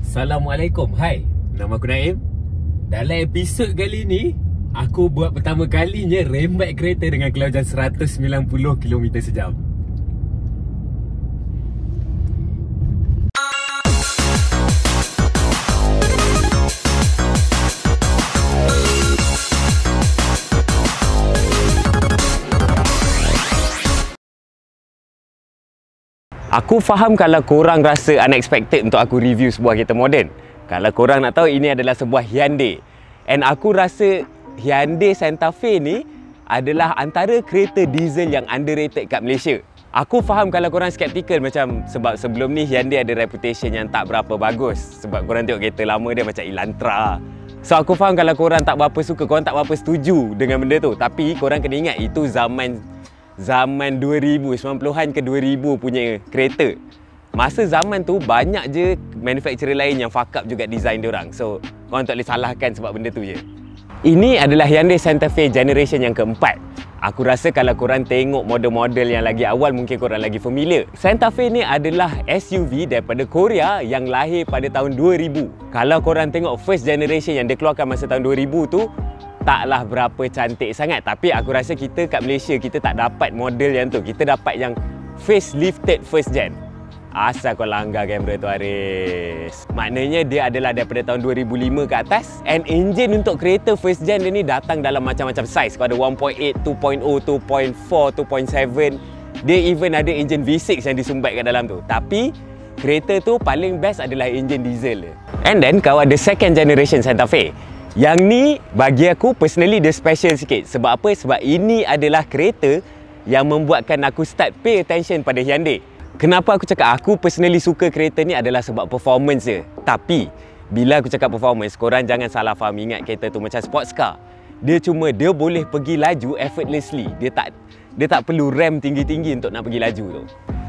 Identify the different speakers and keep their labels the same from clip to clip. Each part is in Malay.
Speaker 1: Assalamualaikum, hai, nama aku Naim. Dalam episod kali ni, aku buat pertama kalinya rembat kereta dengan kelajuan 190 km sejam. Aku faham kalau korang rasa unexpected untuk aku review sebuah kereta moden. Kalau korang nak tahu, ini adalah sebuah Hyundai. And aku rasa Hyundai Santa Fe ni adalah antara kereta diesel yang underrated kat Malaysia. Aku faham kalau korang skeptical macam sebab sebelum ni Hyundai ada reputation yang tak berapa bagus. Sebab korang tengok kereta lama dia macam Elantra. So aku faham kalau korang tak berapa suka, korang tak berapa setuju dengan benda tu. Tapi korang kena ingat itu zaman 2000, 90-an ke 2000 punya kereta. Masa zaman tu banyak je manufacturer lain yang fuck up juga design diorang. So korang tak boleh salahkan sebab benda tu je. Ini adalah Hyundai Santa Fe generation yang keempat. Aku rasa kalau korang tengok model-model yang lagi awal mungkin korang lagi familiar. Santa Fe ni adalah SUV daripada Korea yang lahir pada tahun 2000. Kalau korang tengok first generation yang dikeluarkan masa tahun 2000 tu, taklah berapa cantik sangat. Tapi aku rasa kita kat Malaysia, kita tak dapat model yang tu. Kita dapat yang facelifted first gen. Asal kau langgar kamera tu, Haris. Maknanya dia adalah daripada tahun 2005 ke atas. And engine untuk kereta first gen dia ni datang dalam macam-macam size. Kau ada 1.8, 2.0, 2.4, 2.7. Dia even ada engine V6 yang disumbat kat dalam tu. Tapi kereta tu paling best adalah engine diesel dia. And then kau ada second generation Santa Fe. Yang ni bagi aku personally dia special sikit. Sebab apa? Sebab ini adalah kereta yang membuatkan aku start pay attention pada Hyundai. Kenapa aku cakap aku personally suka kereta ni adalah sebab performance dia. Tapi bila aku cakap performance, korang jangan salah faham, ingat kereta tu macam sports car. Dia boleh pergi laju effortlessly. Dia tak perlu rem tinggi-tinggi untuk nak pergi laju tu.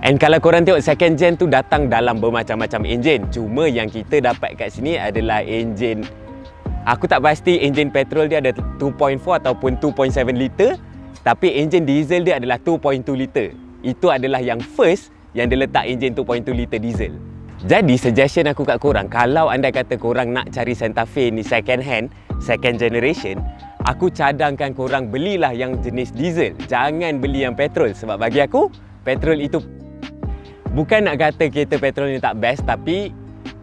Speaker 1: And kalau korang tengok second gen tu datang dalam bermacam-macam engine. Cuma yang kita dapat kat sini adalah engine, aku tak pasti engine petrol dia ada 2.4 ataupun 2.7 liter. Tapi engine diesel dia adalah 2.2 liter. Itu adalah yang first yang dia letak engine 2.2 liter diesel. Jadi suggestion aku kat korang, kalau anda kata korang nak cari Santa Fe ni second hand, second generation, aku cadangkan korang belilah yang jenis diesel. Jangan beli yang petrol. Sebab bagi aku, petrol itu, bukan nak kata kereta petrol ni tak best, tapi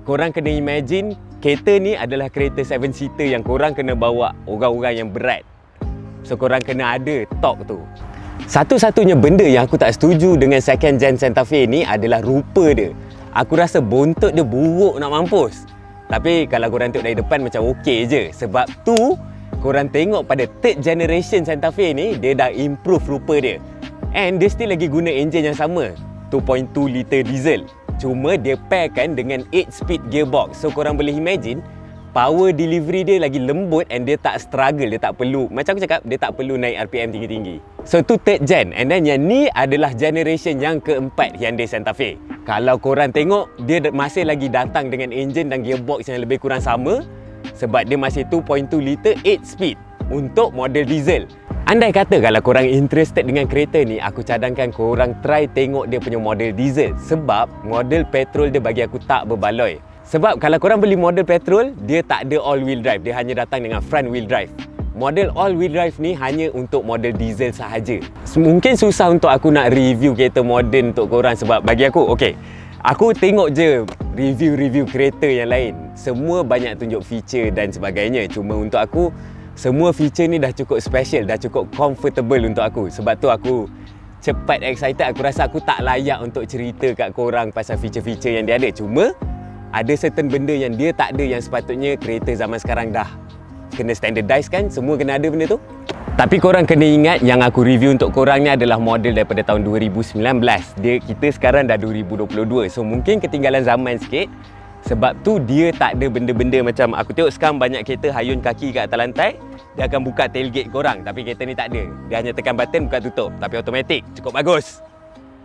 Speaker 1: korang kena imagine kereta ni adalah kereta 7-seater yang korang kena bawa orang-orang yang berat. So korang kena ada torque tu. Satu-satunya benda yang aku tak setuju dengan second gen Santa Fe ni adalah rupa dia. Aku rasa bontot dia buruk nak mampus. Tapi kalau korang tengok dari depan macam okey je. Sebab tu korang tengok pada third generation Santa Fe ni, dia dah improve rupa dia. And dia still lagi guna engine yang sama, 2.2 liter diesel. Cuma dia pairkan dengan 8-speed gearbox. So korang boleh imagine power delivery dia lagi lembut and dia tak struggle, dia tak perlu, macam aku cakap, dia tak perlu naik RPM tinggi-tinggi. So tu third gen. And then yang ni adalah generation yang keempat Hyundai Santa Fe. Kalau korang tengok, dia masih lagi datang dengan engine dan gearbox yang lebih kurang sama. Sebab dia masih 2.2 liter 8 speed untuk model diesel. Andai kata kalau korang interested dengan kereta ni, aku cadangkan korang try tengok dia punya model diesel. Sebab model petrol dia bagi aku tak berbaloi. Sebab kalau korang beli model petrol, dia tak ada all wheel drive. Dia hanya datang dengan front wheel drive. Model all wheel drive ni hanya untuk model diesel sahaja. Mungkin susah untuk aku nak review kereta moden untuk korang. Sebab bagi aku, okay, aku tengok je review-review kereta yang lain. Semua banyak tunjuk feature dan sebagainya. Cuma untuk aku, semua feature ni dah cukup special, dah cukup comfortable untuk aku. Sebab tu aku cepat excited. Aku rasa aku tak layak untuk cerita kat korang pasal feature-feature yang dia ada. Cuma ada certain benda yang dia tak ada, yang sepatutnya kereta zaman sekarang dah kena standardize kan. Semua kena ada benda tu. Tapi korang kena ingat yang aku review untuk korang ni adalah model daripada tahun 2019. Kita sekarang dah 2022. So mungkin ketinggalan zaman sikit. Sebab tu dia tak ada benda-benda macam aku tengok sekarang banyak kereta hayun kaki kat atas lantai, dia akan buka tailgate korang. Tapi kereta ni tak ada. Dia hanya tekan button buka tutup. Tapi automatik. Cukup bagus.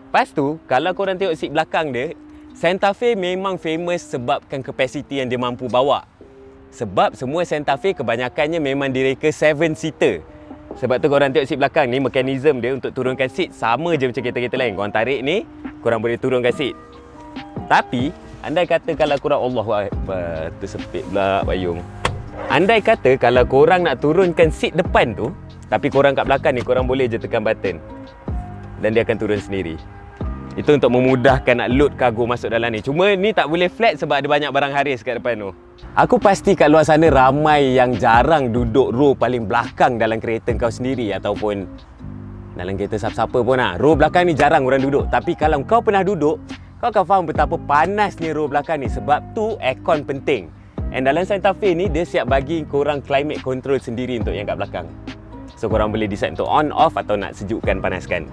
Speaker 1: Lepas tu kalau korang tengok seat belakang dia, Santa Fe memang famous sebabkan kapasiti yang dia mampu bawa. Sebab semua Santa Fe kebanyakannya memang direka 7-seater. Sebab tu korang tengok seat belakang ni, mekanisme dia untuk turunkan seat sama je macam kereta-kereta lain. Korang tarik ni, korang boleh turunkan seat. Tapi Andai kata kalau korang, Allah Akbar, tersepit pula payung. Andai kata kalau korang nak turunkan seat depan tu, tapi korang kat belakang ni, korang boleh je tekan button dan dia akan turun sendiri. Itu untuk memudahkan nak load kargo masuk dalam ni. Cuma ni tak boleh flat sebab ada banyak barang haris kat depan tu. Aku pasti kat luar sana ramai yang jarang duduk row paling belakang dalam kereta kau sendiri ataupun dalam kereta siapa-siapa pun lah. Row belakang ni jarang orang duduk. Tapi kalau kau pernah duduk, kau akan faham betapa panasnya row belakang ni. Sebab tu aircon penting. And dalam Santa Fe ni, dia siap bagi korang climate control sendiri untuk yang kat belakang. So korang boleh decide untuk on, off atau nak sejukkan, panaskan.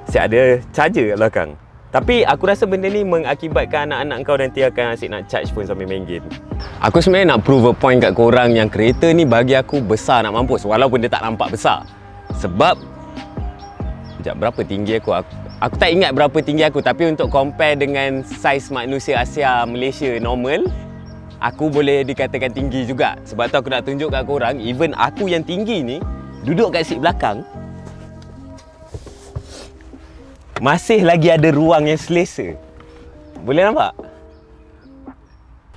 Speaker 1: Siap ada charger kat belakang. Tapi aku rasa benda ni mengakibatkan anak-anak kau nanti akan asyik nak charge pun sambil main game. Aku sebenarnya nak prove a point kat korang yang kereta ni bagi aku besar nak mampus. Walaupun dia tak nampak besar. Sebab sekejap, berapa tinggi aku? Aku tak ingat berapa tinggi aku. Tapi untuk compare dengan saiz manusia Asia Malaysia normal, aku boleh dikatakan tinggi juga. Sebab tu aku nak tunjuk kat korang, even aku yang tinggi ni, duduk kat seat belakang, masih lagi ada ruang yang selesa. Boleh nampak?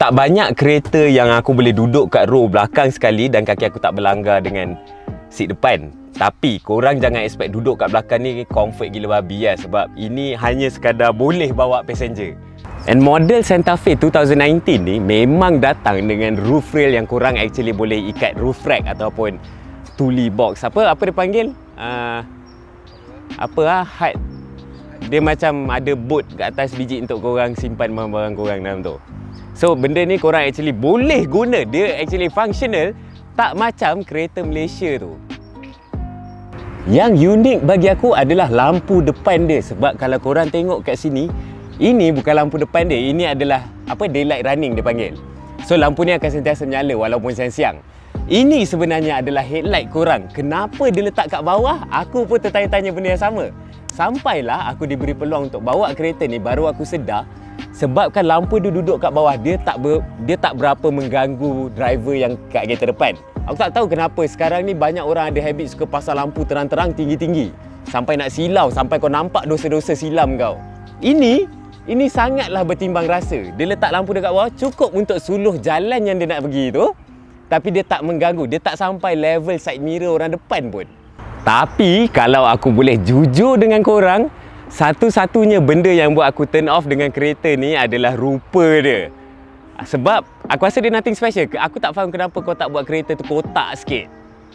Speaker 1: Tak banyak kereta yang aku boleh duduk kat row belakang sekali dan kaki aku tak berlanggar dengan seat depan. Tapi korang jangan expect duduk kat belakang ni comfort gila babi lah. Sebab ini hanya sekadar boleh bawa passenger. And model Santa Fe 2019 ni memang datang dengan roof rail yang korang actually boleh ikat roof rack ataupun tuli box. Apa dia panggil? Hut. Dia macam ada boat kat atas biji untuk korang simpan barang-barang korang dalam tu. So benda ni korang actually boleh guna. Dia actually functional. Tak macam kereta Malaysia tu. Yang unik bagi aku adalah lampu depan dia. Sebab kalau korang tengok kat sini, ini bukan lampu depan dia. Ini adalah daylight running dia panggil. So lampu ni akan sentiasa menyala walaupun siang-siang. Ini sebenarnya adalah headlight korang. Kenapa dia letak kat bawah? Aku pun tertanya-tanya benda yang sama. Sampailah aku diberi peluang untuk bawa kereta ni, baru aku sedar. Sebabkan lampu dia duduk kat bawah, dia tak berapa mengganggu driver yang kat kereta depan. Aku tak tahu kenapa sekarang ni banyak orang ada habit suka pasang lampu terang-terang tinggi-tinggi. Sampai nak silau, sampai kau nampak dosa-dosa silam kau. Ini sangatlah bertimbang rasa. Dia letak lampu dekat bawah cukup untuk suluh jalan yang dia nak pergi tu. Tapi dia tak mengganggu, dia tak sampai level side mirror orang depan pun. Tapi kalau aku boleh jujur dengan korang, satu-satunya benda yang buat aku turn off dengan kereta ni adalah rupa dia. Sebab aku rasa dia nothing special. Aku tak faham kenapa kau tak buat kereta tu kotak sikit.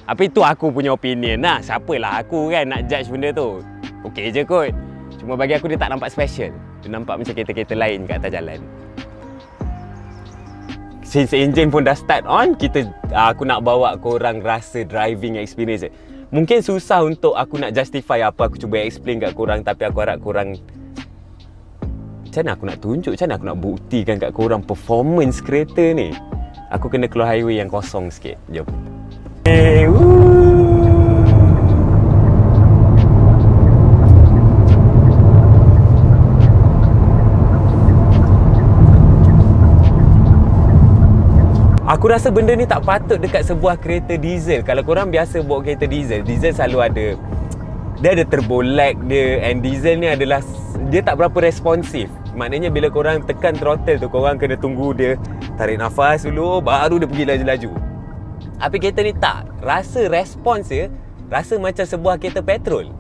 Speaker 1: Tapi itu aku punya opinion lah. Siapalah aku kan nak judge benda tu. Okey je kot. Cuma bagi aku dia tak nampak special. Dia nampak macam kereta-kereta lain kat atas jalan. Since engine pun dah start on, aku nak bawa korang rasa driving experience. Mungkin susah untuk aku nak justify apa aku cuba explain kat korang. Tapi aku harap korang, macam mana aku nak tunjuk, macam mana aku nak buktikan kat korang performance kereta ni. Aku kena keluar highway yang kosong sikit. Jom. Aku rasa benda ni tak patut dekat sebuah kereta diesel. Kalau korang biasa bawa kereta diesel, diesel selalu ada, dia ada turbo lag dia. And diesel ni adalah, dia tak berapa responsif. Maknanya bila korang tekan throttle tu, korang kena tunggu dia tarik nafas dulu, baru dia pergi laju-laju. Tapi kereta ni tak. Rasa respons dia, rasa macam sebuah kereta petrol.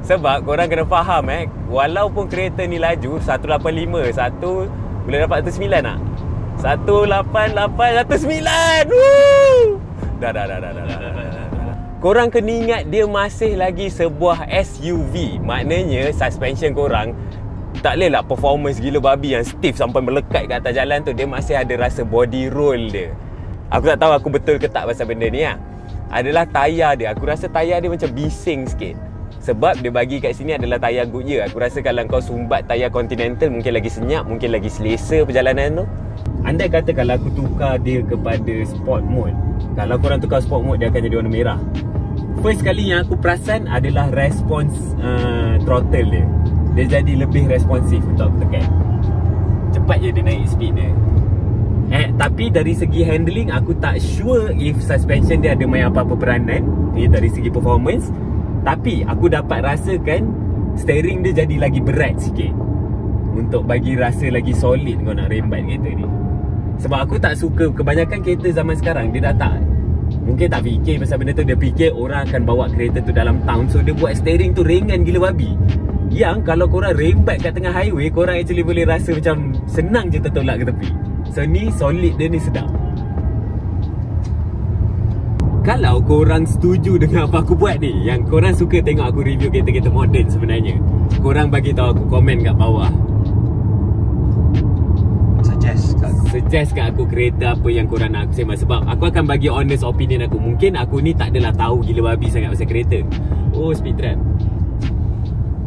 Speaker 1: Sebab korang kena faham walaupun kereta ni laju 185, boleh dapat 109 tak? 188, 109. Woo! Dah. Korang kena ingat dia masih lagi sebuah SUV. Maknanya suspension korang tak boleh lah performance gila babi yang stiff sampai melekat kat atas jalan tu. Dia masih ada rasa body roll dia. Aku tak tahu aku betul ke tak pasal benda ni lah. Adalah tayar dia. Aku rasa tayar dia macam bising sikit. Sebab dia bagi kat sini adalah tayar Goodyear. Aku rasa kalau kau sumbat tayar Continental, mungkin lagi senyap, mungkin lagi selesa perjalanan tu. Andai kata kalau aku tukar dia kepada sport mode, kalau korang tukar sport mode, dia akan jadi warna merah. First kali yang aku perasan adalah respons throttle dia. Dia jadi lebih responsif untuk aku tekan. Cepat je dia naik speed dia. Tapi dari segi handling, aku tak sure if suspension dia ada main apa-apa peranan dari segi performance. Tapi aku dapat rasakan steering dia jadi lagi berat sikit. untuk bagi rasa lagi solid kau nak rembat kereta ni. Sebab aku tak suka kebanyakan kereta zaman sekarang dia dah tak, mungkin tak fikir pasal benda tu. Dia fikir orang akan bawa kereta tu dalam town, so dia buat steering tu ringan gila babi. Yang kalau korang rembat kat tengah highway, korang actually boleh rasa macam senang je tertolak ke tepi. So ni solid dia ni sedap. Kalau korang setuju dengan apa aku buat ni, yang korang suka tengok aku review kereta-kereta moden sebenarnya, korang bagi tahu aku komen kat bawah. Suggest kat aku kereta apa yang korang nak aku sembang. Sebab aku akan bagi honest opinion aku. Mungkin aku ni tak adalah tahu gila babi sangat pasal kereta. Oh, speed trap.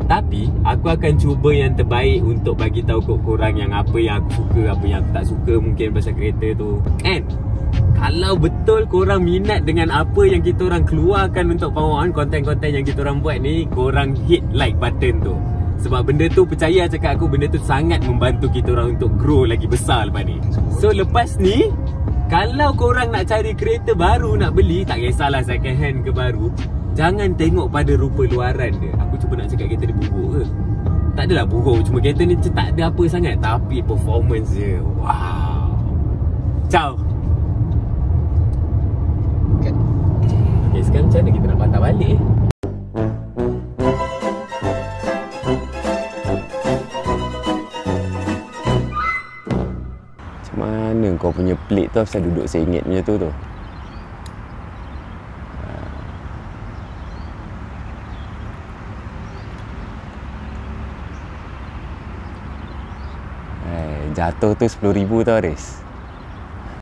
Speaker 1: Tapi aku akan cuba yang terbaik untuk bagi tahu kat korang yang apa yang aku suka, apa yang aku tak suka mungkin pasal kereta tu. And kalau betul korang minat dengan apa yang kita orang keluarkan untuk Power On, konten-konten yang kita orang buat ni, korang hit like button tu. Sebab benda tu, percaya cakap aku, benda tu sangat membantu kita orang untuk grow lagi besar lepas ni. So lepas ni, kalau korang nak cari kereta baru nak beli, tak kisahlah second hand ke baru, jangan tengok pada rupa luaran dia. Aku cuba nak cakap kereta ni buruk ke? Tak adalah buruk, cuma kereta ni tak ada apa sangat, tapi performance dia, wow. Ciao. Okay, sekarang macam mana kita nak patah balik? Macam mana kau punya plate tu asal duduk sengit punya tu? Jatuh tu 10,000 tau Aris.